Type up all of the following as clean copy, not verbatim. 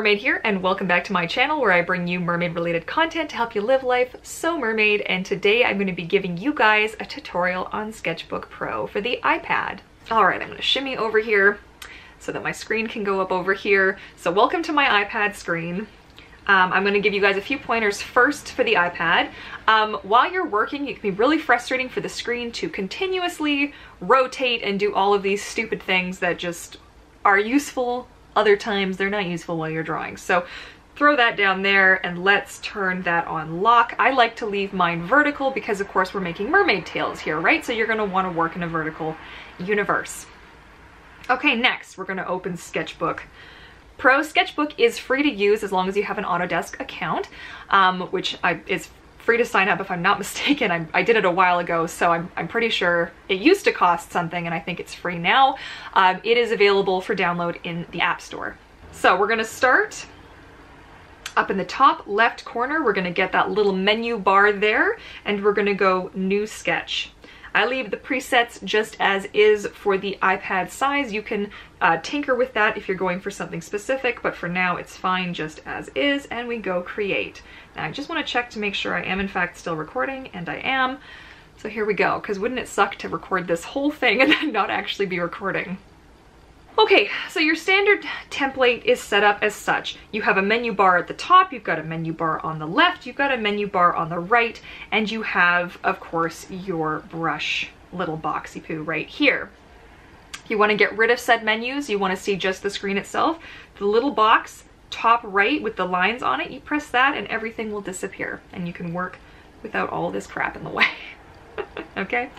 Mermaid here, and welcome back to my channel where I bring you mermaid related content to help you live life so mermaid. And today I'm going to be giving you guys a tutorial on Sketchbook Pro for the iPad. Alright, I'm going to shimmy over here so that my screen can go up over here. So welcome to my iPad screen. I'm going to give you guys a few pointers first for the iPad. While you're working, it can be really frustrating for the screen to continuously rotate and do all of these stupid things that just are useful. Other times they're not useful while you're drawing. So throw that down there and let's turn that on lock. I like to leave mine vertical because of course we're making mermaid tails here, right? So you're going to want to work in a vertical universe. Okay, next we're going to open Sketchbook Pro. Sketchbook is free to use as long as you have an Autodesk account, which is free to sign up if I'm not mistaken. I did it a while ago, so I'm pretty sure it used to cost something and I think it's free now. It is available for download in the App Store. So we're gonna start up in the top left corner. We're gonna get that little menu bar there and we're gonna go New Sketch. I leave the presets just as is for the iPad size. You can tinker with that if you're going for something specific, but for now it's fine just as is, and we go Create. Now I just want to check to make sure I am in fact still recording, and I am. So here we go, because wouldn't it suck to record this whole thing and then not actually be recording? Okay, so your standard template is set up as such. You have a menu bar at the top, you've got a menu bar on the left, you've got a menu bar on the right, and you have, of course, your brush little boxy poo right here. If you want to get rid of said menus, you want to see just the screen itself, the little box top right with the lines on it, you press that and everything will disappear and you can work without all this crap in the way. Okay?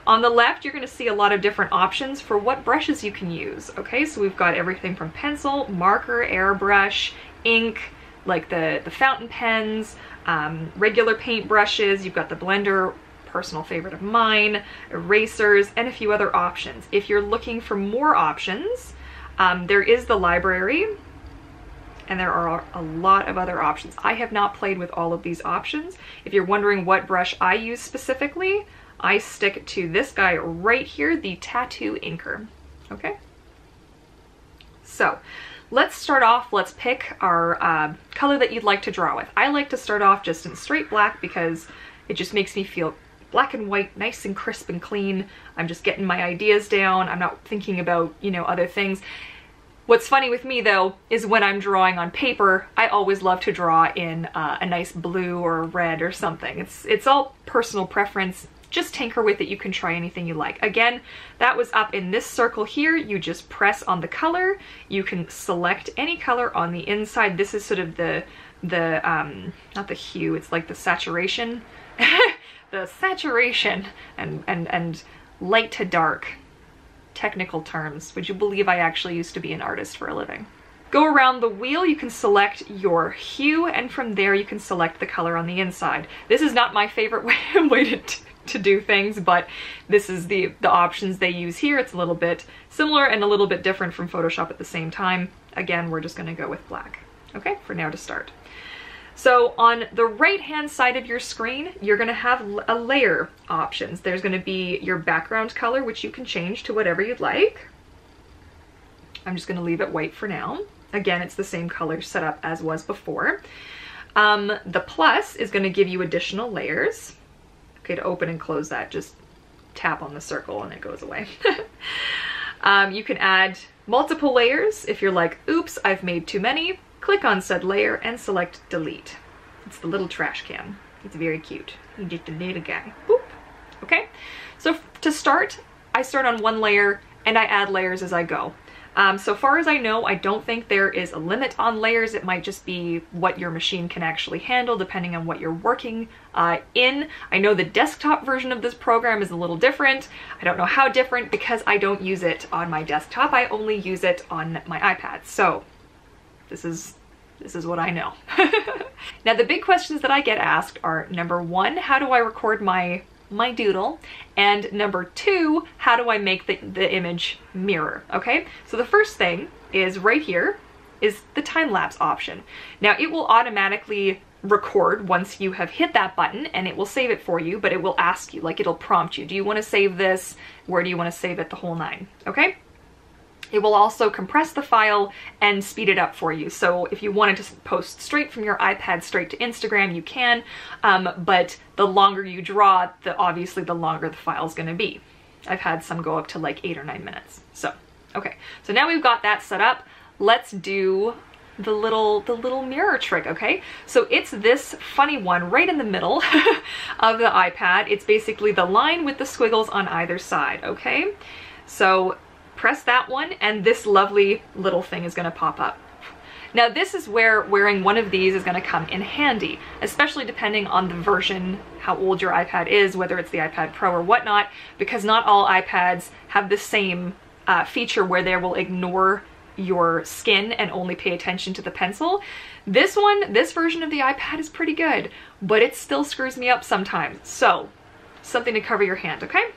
On the left, you're going to see a lot of different options for what brushes you can use. Okay, so we've got everything from pencil, marker, airbrush, ink, like the fountain pens, regular paint brushes. You've got the blender, personal favorite of mine, erasers, and a few other options. If you're looking for more options, there is the library, and there are a lot of other options. I have not played with all of these options. If you're wondering what brush I use specifically, I stick to this guy right here, the Tattoo Inker. Okay? So let's start off, let's pick our color that you'd like to draw with. I like to start off just in straight black because it just makes me feel black and white, nice and crisp and clean. I'm just getting my ideas down. I'm not thinking about, you know, other things. What's funny with me though is when I'm drawing on paper, I always love to draw in a nice blue or red or something. It's all personal preference. Just tinker with it. You can try anything you like. Again, that was up in this circle here. You just press on the color. You can select any color on the inside. This is sort of the not the hue, it's like the saturation. The saturation and light to dark. Technical terms. Would you believe I actually used to be an artist for a living? Go around the wheel, you can select your hue, and from there you can select the color on the inside. This is not my favorite way to do things, but this is the options they use here. It's a little bit similar and a little bit different from Photoshop at the same time. Again, we're just going to go with black. Okay, for now to start. So on the right hand side of your screen, you're going to have a layer options. There's going to be your background color, which you can change to whatever you'd like. I'm just going to leave it white for now. Again, it's the same color setup as was before. The plus is going to give you additional layers. Okay, to open and close that, just tap on the circle and it goes away. You can add multiple layers. If you're like, oops, I've made too many, click on said layer and select delete. It's the little trash can. It's very cute. You just delete a guy. Boop. Okay, so to start, I start on one layer and I add layers as I go. So far as I know, I don't think there is a limit on layers. It might just be what your machine can actually handle depending on what you're working in. I know the desktop version of this program is a little different. I don't know how different because I don't use it on my desktop. I only use it on my iPad. So this is what I know. Now the big questions that I get asked are, number one, how do I record my doodle? And number two, how do I make the image mirror? Okay, so the first thing is right here is the time-lapse option. Now it will automatically record once you have hit that button and it will save it for you, but it will ask you, like it'll prompt you, do you want to save this? Where do you want to save it? The whole nine. Okay, It will also compress the file and speed it up for you. So if you wanted to post straight from your iPad straight to Instagram, you can, but the longer you draw, obviously the longer the file is going to be. I've had some go up to like 8 or 9 minutes. So, okay. So now we've got that set up. Let's do the little mirror trick, okay? So it's this funny one right in the middle of the iPad. It's basically the line with the squiggles on either side, okay? So press that one and this lovely little thing is gonna pop up. Now this is where wearing one of these is gonna come in handy, especially depending on the version, how old your iPad is, whether it's the iPad Pro or whatnot, because not all iPads have the same feature where they will ignore your skin and only pay attention to the pencil. This version of the iPad is pretty good, but it still screws me up sometimes. So, something to cover your hand, okay?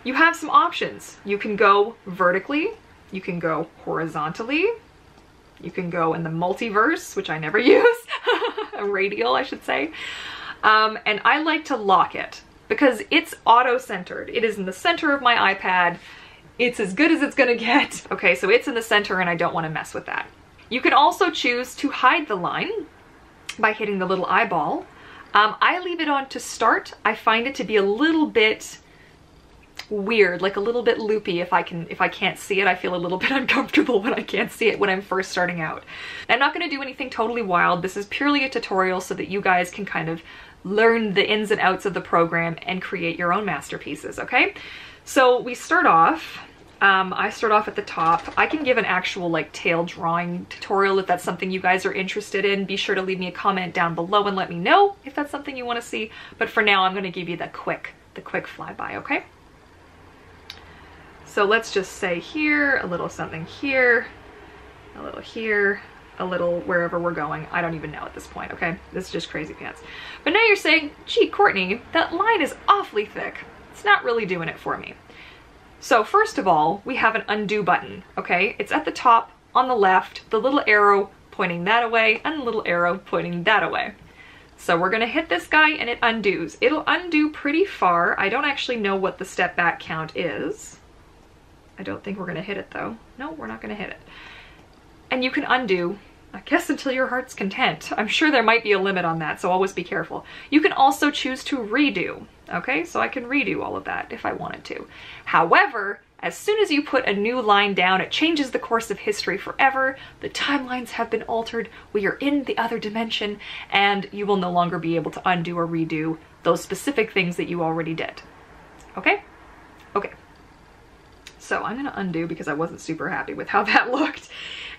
You have some options. You can go vertically, you can go horizontally, you can go in the multiverse, which I never use, a radial, I should say. And I like to lock it because it's auto-centered. It is in the center of my iPad. It's as good as it's gonna get. Okay, so it's in the center and I don't wanna mess with that. You can also choose to hide the line by hitting the little eyeball. I leave it on to start. I find it to be a little bit weird, like a little bit loopy. If I can't see it, I feel a little bit uncomfortable when I can't see it when I'm first starting out. I'm not gonna do anything totally wild. This is purely a tutorial so that you guys can kind of learn the ins and outs of the program and create your own masterpieces, okay? So we start off, I start off at the top. I can give an actual like tail drawing tutorial if that's something you guys are interested in. Be sure to leave me a comment down below and let me know if that's something you want to see. But for now, I'm going to give you the quick flyby, okay? So let's just say here, a little something here, a little here, a little wherever we're going. I don't even know at this point, okay? This is just crazy pants. But now you're saying, gee, Courtney, that line is awfully thick. It's not really doing it for me. So first of all, we have an undo button, okay? It's at the top on the left, the little arrow pointing that away and the little arrow pointing that away. So we're gonna hit this guy and it undoes. It'll undo pretty far. I don't actually know what the step back count is. I don't think we're gonna hit it though. No, we're not gonna hit it. And you can undo, I guess, until your heart's content. I'm sure there might be a limit on that, so always be careful. You can also choose to redo, okay? So I can redo all of that if I wanted to. However, as soon as you put a new line down, it changes the course of history forever. The timelines have been altered. We are in the other dimension, and you will no longer be able to undo or redo those specific things that you already did. Okay? Okay. So I'm gonna undo because I wasn't super happy with how that looked.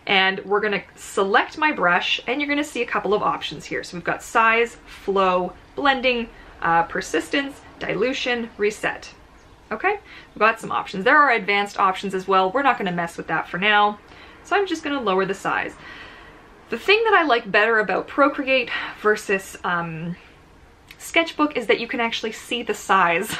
And we're gonna select my brush and you're gonna see a couple of options here. So we've got size, flow, blending, persistence, dilution, reset. Okay, we've got some options. There are advanced options as well. We're not gonna mess with that for now. So I'm just gonna lower the size. The thing that I like better about Procreate versus Sketchbook is that you can actually see the size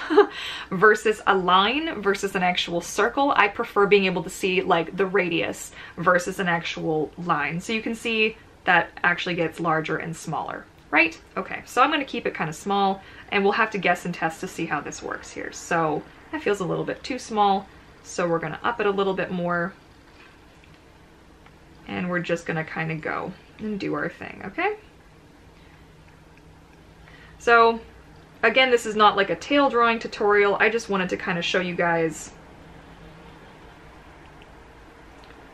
versus a line versus an actual circle. I prefer being able to see like the radius versus an actual line. So you can see that actually gets larger and smaller, right? Okay, so I'm gonna keep it kind of small and we'll have to guess and test to see how this works here. So that feels a little bit too small. So we're gonna up it a little bit more and we're just gonna kind of go and do our thing, okay? So again, this is not like a tail drawing tutorial. I just wanted to kind of show you guys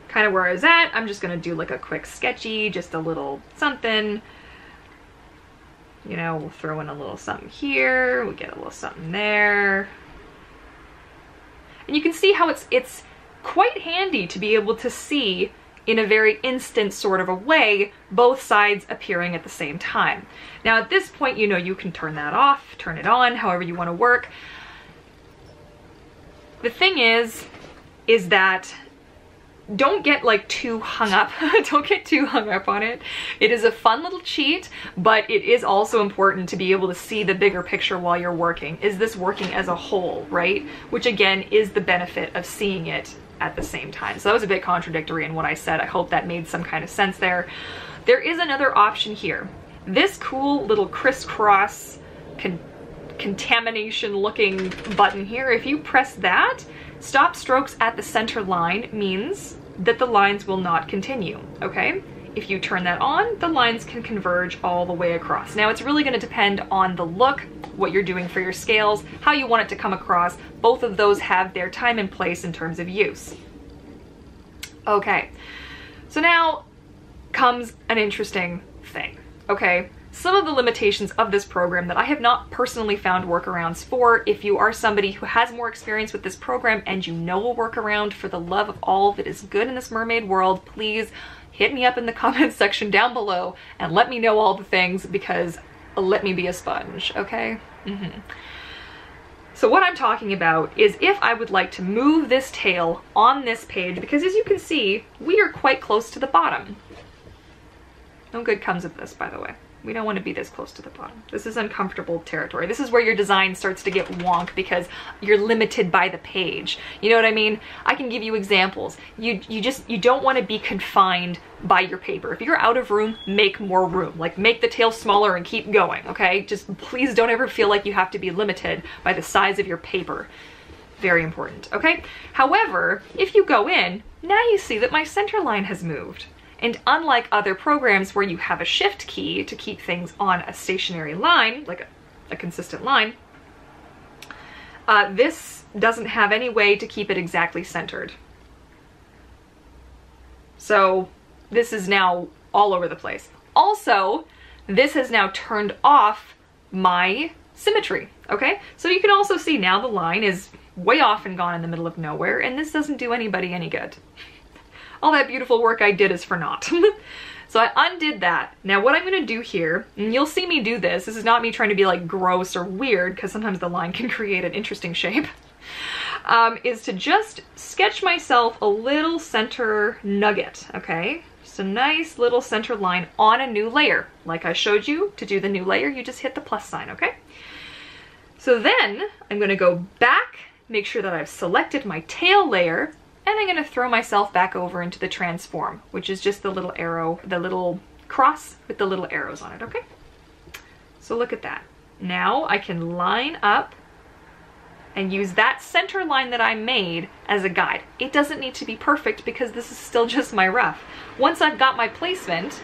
kind of where I was at. I'm just gonna do like a quick sketchy, just a little something. You know, we'll throw in a little something here. We get a little something there. And you can see how it's quite handy to be able to see in a very instant sort of a way, both sides appearing at the same time. Now at this point, you know, you can turn that off, turn it on, however you want to work. The thing is that don't get like too hung up. Don't get too hung up on it. It is a fun little cheat, but it is also important to be able to see the bigger picture while you're working. Is this working as a whole, right? Which again is the benefit of seeing it at the same time. So that was a bit contradictory in what I said. I hope that made some kind of sense there. There is another option here. This cool little crisscross contamination looking button here, if you press that, Stop strokes at the center line means that the lines will not continue, okay? If you turn that on, the lines can converge all the way across. Now it's really gonna depend on the look, what you're doing for your scales, how you want it to come across. Both of those have their time and place in terms of use. Okay, so now comes an interesting thing, okay? Some of the limitations of this program that I have not personally found workarounds for. If you are somebody who has more experience with this program and you know a workaround, for the love of all that is good in this mermaid world, please hit me up in the comments section down below and let me know all the things, because let me be a sponge, okay? So what I'm talking about is if I would like to move this tail on this page, because as you can see, we are quite close to the bottom. No good comes of this, by the way. We don't want to be this close to the bottom. This is uncomfortable territory. This is where your design starts to get wonk because you're limited by the page. You know what I mean? I can give you examples. You don't want to be confined by your paper. If you're out of room, make more room. Like, make the tail smaller and keep going, okay? Just please don't ever feel like you have to be limited by the size of your paper. Very important, okay? However, if you go in, now you see that my center line has moved. And unlike other programs where you have a shift key to keep things on a stationary line, like a consistent line, this doesn't have any way to keep it exactly centered. So this is now all over the place. Also, this has now turned off my symmetry, okay? So you can also see now the line is way off and gone in the middle of nowhere, and this doesn't do anybody any good. All that beautiful work I did is for naught. So I undid that. Now what I'm gonna do here, and you'll see me do this is not me trying to be like gross or weird, because sometimes the line can create an interesting shape, is to just sketch myself a little center nugget, okay? Just a nice little center line on a new layer. Like I showed you, to do the new layer, you just hit the plus sign, okay? So then I'm gonna go back, make sure that I've selected my tail layer, and I'm gonna throw myself back over into the transform, which is just the little arrow, the little cross with the little arrows on it, okay? So look at that. Now I can line up and use that center line that I made as a guide. It doesn't need to be perfect because this is still just my rough. Once I've got my placement,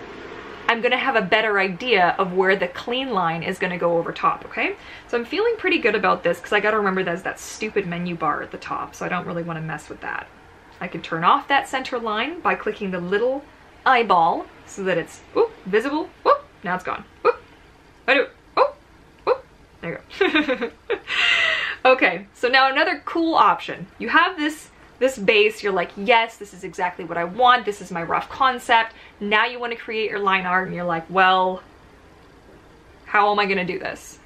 I'm gonna have a better idea of where the clean line is gonna go over top, okay? So I'm feeling pretty good about this because I gotta remember there's that stupid menu bar at the top, so I don't really wanna mess with that. I can turn off that center line by clicking the little eyeball so that it's visible. Whoop, now it's gone. Whoop, I do. Oh, whoop, there you go. Okay, so now another cool option. You have this base, you're like, yes, this is exactly what I want. This is my rough concept. Now you want to create your line art and you're like, well, how am I gonna do this?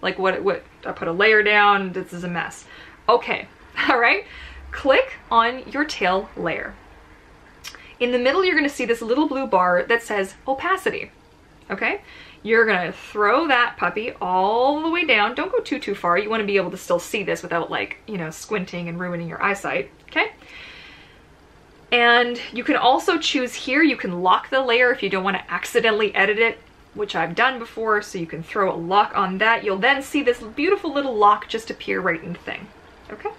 Like what, I put a layer down, this is a mess. Okay, all right. Click on your tail layer. In the middle, you're gonna see this little blue bar that says opacity, okay? You're gonna throw that puppy all the way down. Don't go too far. You wanna be able to still see this without, like, you know, squinting and ruining your eyesight, okay? And you can also choose here, you can lock the layer if you don't wanna accidentally edit it, which I've done before, so you can throw a lock on that. You'll then see this beautiful little lock just appear right in the thing, okay?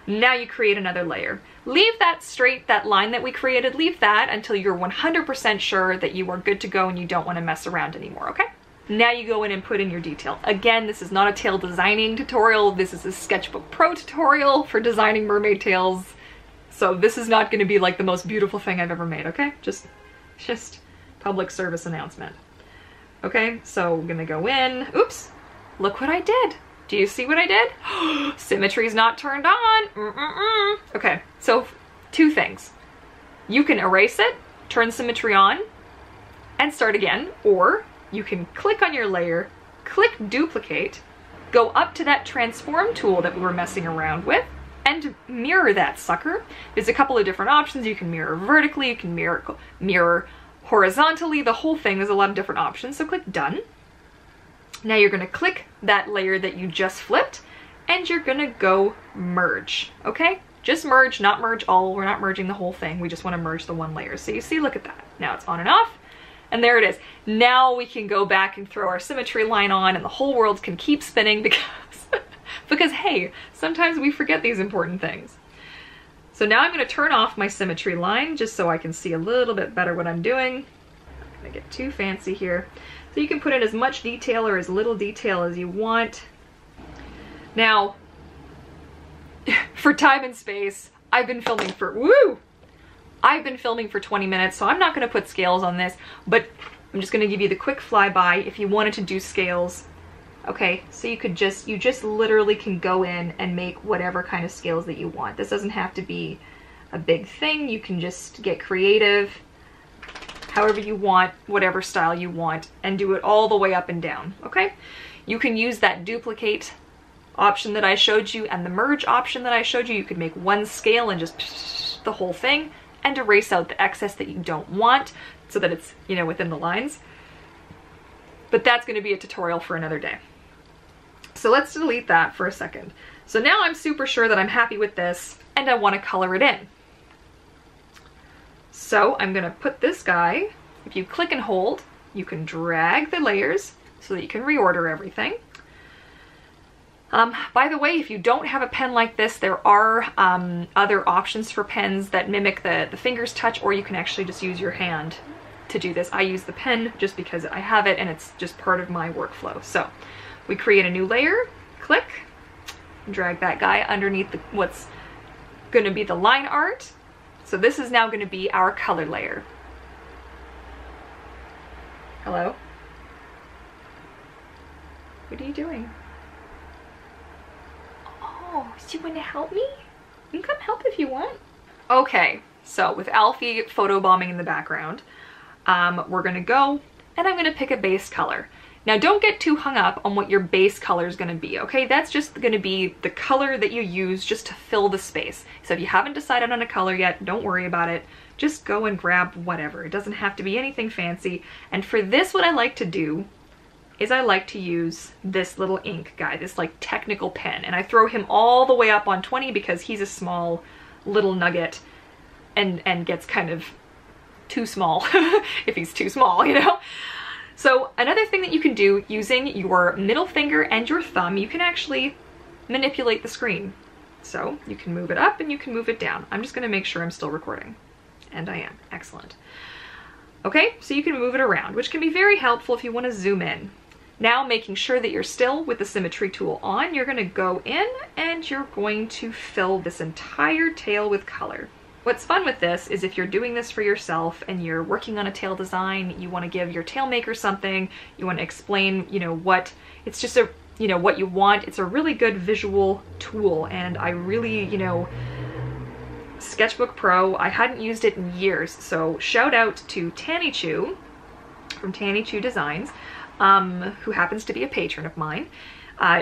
Now you create another layer. Leave that straight, that line that we created, leave that until you're 100% sure that you are good to go and you don't want to mess around anymore, okay? Now you go in and put in your detail. Again, this is not a tail designing tutorial. This is a Sketchbook Pro tutorial for designing mermaid tails. So this is not going to be like the most beautiful thing I've ever made, okay? Just public service announcement. Okay, so we're gonna go in. Oops, look what I did. Do you see what I did? Symmetry's not turned on. Okay, so two things. You can erase it, turn symmetry on, and start again, or you can click on your layer, click duplicate, go up to that transform tool that we were messing around with, and mirror that sucker. There's a couple of different options. You can mirror vertically, you can mirror horizontally, the whole thing. There's a lot of different options, so click done. Now you're gonna click that layer that you just flipped, and you're gonna go merge, okay? Just merge, not merge all. We're not merging the whole thing. We just wanna merge the one layer. So you see, look at that. Now it's on and off, and there it is. Now we can go back and throw our symmetry line on, and the whole world can keep spinning because because hey, sometimes we forget these important things. So now I'm going to turn off my symmetry line just so I can see a little bit better what I'm doing. I'm not going to get too fancy here. So you can put in as much detail or as little detail as you want. Now, for time and space, I've been filming for 20 minutes, so I'm not going to put scales on this, but I'm just going to give you the quick flyby if you wanted to do scales. Okay, so you just literally can go in and make whatever kind of scales that you want. This doesn't have to be a big thing. You can just get creative however you want, whatever style you want, and do it all the way up and down, okay? You can use that duplicate option that I showed you and the merge option that I showed you. You could make one scale and just the whole thing and erase out the excess that you don't want so that it's, you know, within the lines. But that's going to be a tutorial for another day. So let's delete that for a second. So now I'm super sure that I'm happy with this and I want to color it in. So I'm going to put this guy, if you click and hold, you can drag the layers so that you can reorder everything. By the way, if you don't have a pen like this, there are other options for pens that mimic the finger's touch, or you can actually just use your hand to do this. I use the pen just because I have it and it's just part of my workflow. So we create a new layer, click, drag that guy underneath what's going to be the line art. So this is now going to be our color layer. Hello? What are you doing? Oh, so you want to help me? You can come help if you want. Okay, so with ALFIE photobombing in the background, we're gonna go and I'm gonna pick a base color. Now don't get too hung up on what your base color is gonna be, okay? That's just gonna be the color that you use just to fill the space. So if you haven't decided on a color yet, don't worry about it. Just go and grab whatever. It doesn't have to be anything fancy. And for this, what I like to do is I like to use this little ink guy, this like technical pen, and I throw him all the way up on 20 because he's a small little nugget and gets kind of too small if he's too small, you know? So another thing that you can do using your middle finger and your thumb, you can actually manipulate the screen. So you can move it up and you can move it down. I'm just gonna make sure I'm still recording. And I am, excellent. Okay, so you can move it around, which can be very helpful if you wanna zoom in. Now, making sure that you're still with the symmetry tool on, you're gonna go in and you're going to fill this entire tail with color. What's fun with this is if you're doing this for yourself and you're working on a tail design, you wanna give your tail maker something, you wanna explain, you know, what, it's just a, you know, what you want. It's a really good visual tool, and I really, you know, Sketchbook Pro, I hadn't used it in years, so shout out to Tanny Chu from Tanny Chu Designs, who happens to be a patron of mine.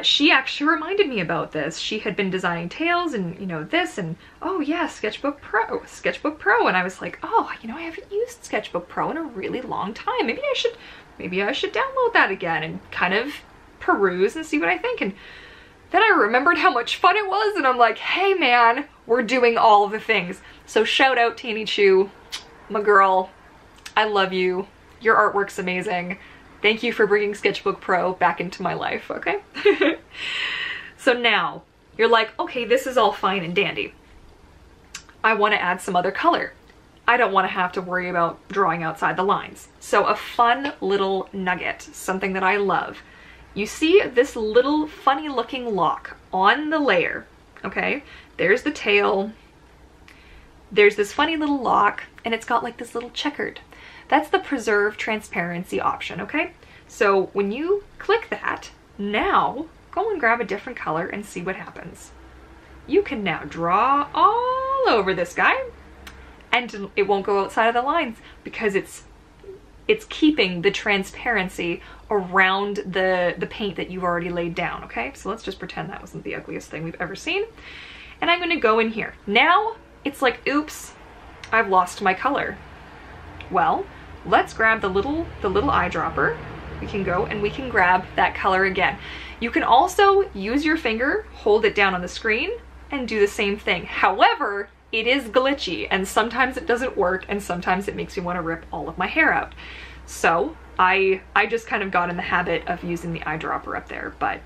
She actually reminded me about this. She had been designing tails and, you know, this, and oh yeah, Sketchbook Pro. And I was like, oh, you know, I haven't used Sketchbook Pro in a really long time. Maybe I should download that again and kind of peruse and see what I think. And then I remembered how much fun it was, and I'm like, hey man, we're doing all of the things. So shout out Tanny Chu, my girl. I love you. Your artwork's amazing. Thank you for bringing Sketchbook Pro back into my life, okay? So now, you're like, okay, this is all fine and dandy. I want to add some other color. I don't want to have to worry about drawing outside the lines. So a fun little nugget, something that I love. You see this little funny looking lock on the layer, okay? There's the tail. There's this funny little lock, and it's got like this little checkered. That's the preserve transparency option, okay? So when you click that, now go and grab a different color and see what happens. You can now draw all over this guy, and it won't go outside of the lines because it's keeping the transparency around the paint that you've already laid down, okay? So let's just pretend that wasn't the ugliest thing we've ever seen. And I'm gonna go in here. Now it's like, oops, I've lost my color. Well, let's grab the little eyedropper. We can go and we can grab that color again. You can also use your finger, hold it down on the screen, and do the same thing. However, it is glitchy, and sometimes it doesn't work, and sometimes it makes me want to rip all of my hair out. So I just kind of got in the habit of using the eyedropper up there, but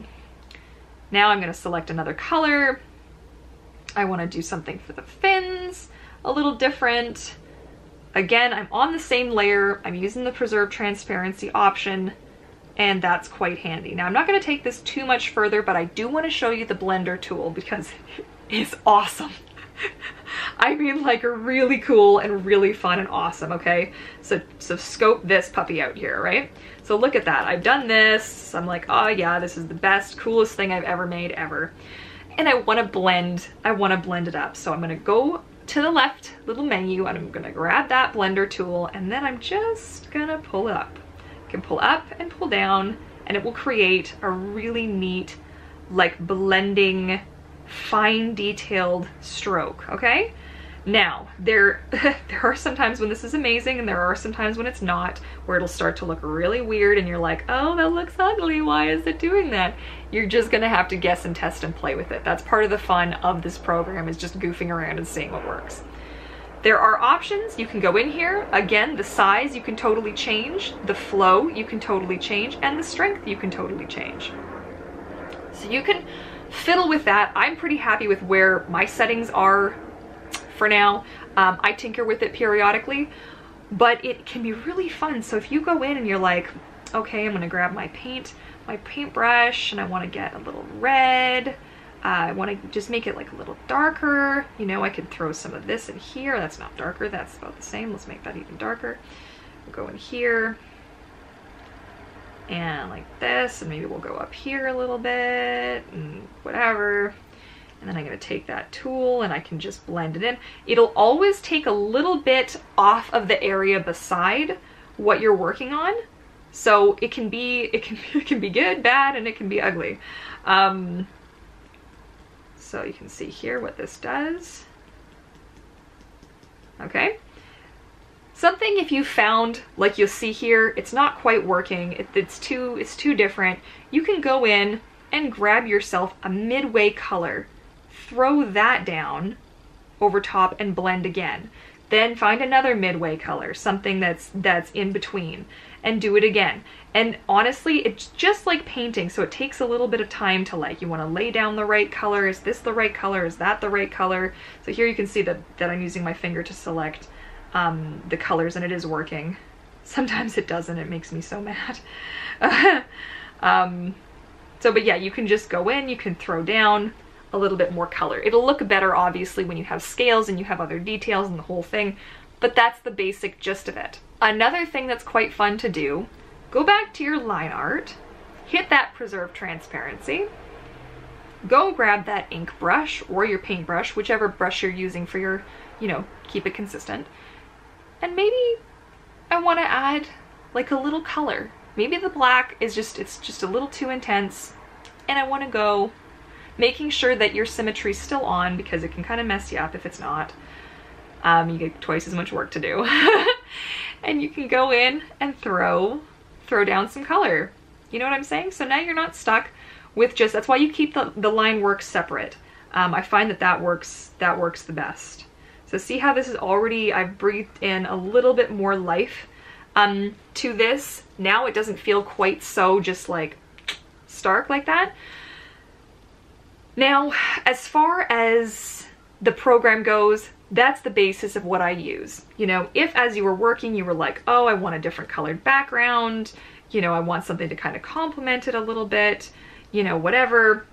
Now I'm gonna select another color. I wanna do something for the fins, a little different. Again, I'm on the same layer. I'm using the preserve transparency option, and that's quite handy. Now I'm not gonna take this too much further, but I do wanna show you the blender tool because it is awesome. I mean, like, really cool and really fun and awesome, okay? So scope this puppy out here, right? So look at that. I've done this. I'm like, oh yeah, this is the best, coolest thing I've ever made ever. And I want to blend it up. So I'm going to go to the left little menu and I'm going to grab that blender tool, and then I'm just going to pull it up. You can pull up and pull down, and it will create a really neat, like, blending, fine detailed stroke, okay? Now, there are some times when this is amazing, and there are some times when it's not, where it'll start to look really weird and you're like, oh, that looks ugly, why is it doing that? You're just gonna have to guess and test and play with it. That's part of the fun of this program, is just goofing around and seeing what works. There are options. You can go in here. Again, the size you can totally change, the flow you can totally change, and the strength you can totally change. So you can fiddle with that. I'm pretty happy with where my settings are for now. I tinker with it periodically, but it can be really fun. So if you go in and you're like, okay, I'm gonna grab my paintbrush, and I want to get a little red. I want to just make it like a little darker. You know, I could throw some of this in here. That's not darker, that's about the same. Let's make that even darker. We'll go in here and like this, and maybe we'll go up here a little bit and whatever. And then I'm going to take that tool and I can just blend it in. It'll always take a little bit off of the area beside what you're working on. So it can be good, bad, and it can be ugly. So you can see here what this does. Okay. Something, if you found, like you'll see here, it's not quite working, it's too different, you can go in and grab yourself a midway color, throw that down over top and blend again. Then find another midway color, something that's in between, and do it again. And honestly, it's just like painting, so it takes a little bit of time to, like, you want to lay down the right color. Is this the right color? Is that the right color? So here you can see that I'm using my finger to select the colors, and it is working. Sometimes it doesn't, it makes me so mad. But yeah, you can just go in, you can throw down a little bit more color. It'll look better obviously when you have scales and you have other details and the whole thing, but that's the basic gist of it. Another thing that's quite fun to do, go back to your line art, hit that preserve transparency, go grab that ink brush or your paintbrush, whichever brush you're using for your, you know, keep it consistent. And maybe I want to add like a little color. Maybe the black is it's just a little too intense, and I want to go making sure that your symmetry's still on, because it can kind of mess you up if it's not. You get twice as much work to do. And you can go in and throw down some color. You know what I'm saying? So now you're not stuck with just, that's why you keep the line work separate. I find that works the best. So see how this is already, I've breathed in a little bit more life to this. Now it doesn't feel quite so just like stark like that. Now, as far as the program goes, that's the basis of what I use. You know, if as you were working, you were like, oh, I want a different colored background, you know, I want something to kind of complement it a little bit, you know, whatever,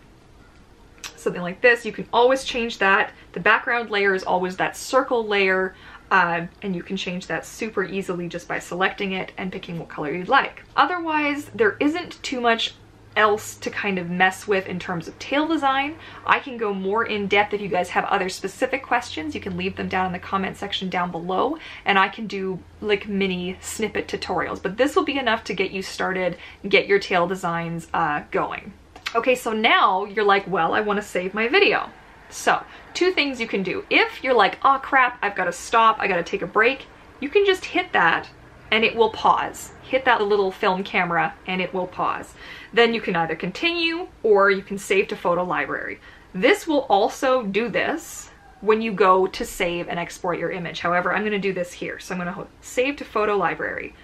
something like this, you can always change that. The background layer is always that circle layer, and you can change that super easily just by selecting it and picking what color you'd like. Otherwise, there isn't too much else to kind of mess with in terms of tail design. I can go more in depth if you guys have other specific questions. You can leave them down in the comment section down below, and I can do like mini snippet tutorials, but this will be enough to get you started and get your tail designs going. Okay, so now you're like, well, I want to save my video. So two things you can do. If you're like, oh crap, I've got to stop, I got to take a break, you can just hit that and it will pause. Hit that little film camera and it will pause. Then you can either continue or you can save to photo library. This will also do this when you go to save and export your image. However, I'm going to do this here. So I'm going to save to photo library.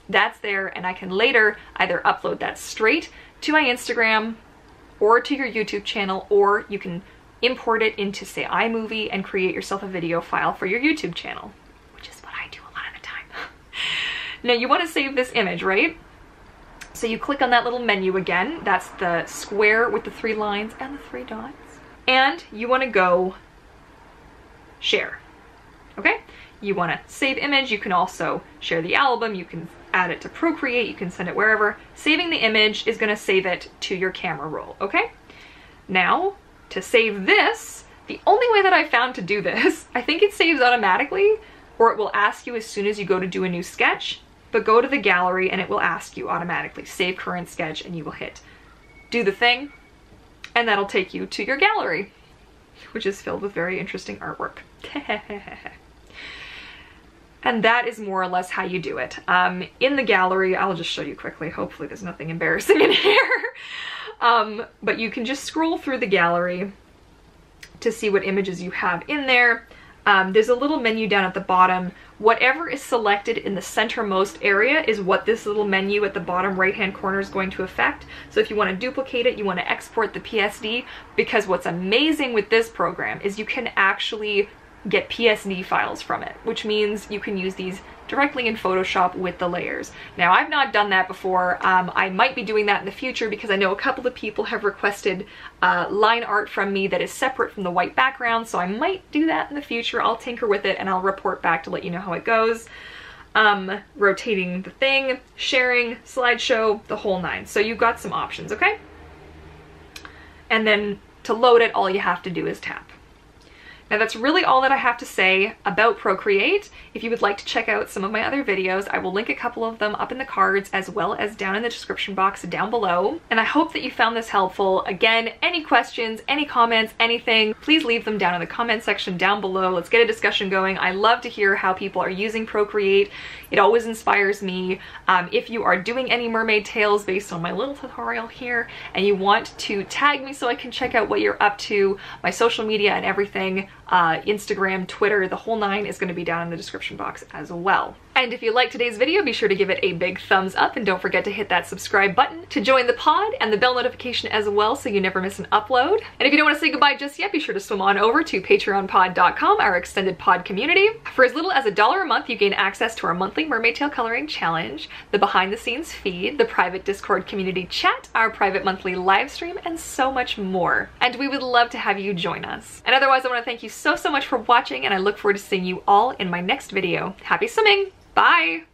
That's there, and I can later either upload that straight to my Instagram or to your YouTube channel, or you can import it into, say, iMovie and create yourself a video file for your YouTube channel, which is what I do a lot of the time. Now you want to save this image, right? So you click on that little menu again. That's the square with the 3 lines and the 3 dots. And you want to go share, okay? You want to save image. You can also share the album. You can add it to Procreate. You can send it wherever. Saving the image is going to save it to your camera roll, okay? Now, to save this, the only way that I found to do this, I think it saves automatically, or it will ask you as soon as you go to do a new sketch, but go to the gallery and it will ask you automatically, save current sketch, and you will hit do the thing, and that'll take you to your gallery, which is filled with very interesting artwork. And that is more or less how you do it. In the gallery, I'll just show you quickly. Hopefully there's nothing embarrassing in here. But you can just scroll through the gallery to see what images you have in there. There's a little menu down at the bottom. Whatever is selected in the centermost area is what this little menu at the bottom right-hand corner is going to affect. So if you want to duplicate it, you want to export the PSD, because what's amazing with this program is you can actually get PSD files from it, which means you can use these directly in Photoshop with the layers. Now, I've not done that before. I might be doing that in the future because I know a couple of people have requested line art from me that is separate from the white background, so I might do that in the future. I'll tinker with it and I'll report back to let you know how it goes. Rotating the thing, sharing, slideshow, the whole 9. So you've got some options, okay? And then to load it, all you have to do is tap. Now that's really all that I have to say about Procreate. If you would like to check out some of my other videos, I will link a couple of them up in the cards as well as down in the description box down below. And I hope that you found this helpful. Again, any questions, any comments, anything, please leave them down in the comment section down below. Let's get a discussion going. I love to hear how people are using Procreate. It always inspires me. If you are doing any mermaid tales based on my little tutorial here and you want to tag me so I can check out what you're up to, my social media and everything, Instagram, Twitter, the whole 9 is going to be down in the description box as well. And if you liked today's video, be sure to give it a big thumbs up and don't forget to hit that subscribe button to join the pod and the bell notification as well so you never miss an upload. And if you don't want to say goodbye just yet, be sure to swim on over to patreonpod.com, our extended pod community. For as little as $1 a month, you gain access to our monthly mermaid tail coloring challenge, the behind the scenes feed, the private Discord community chat, our private monthly live stream, and so much more. And we would love to have you join us. And otherwise, I want to thank you so much for watching, and I look forward to seeing you all in my next video. Happy swimming! Bye!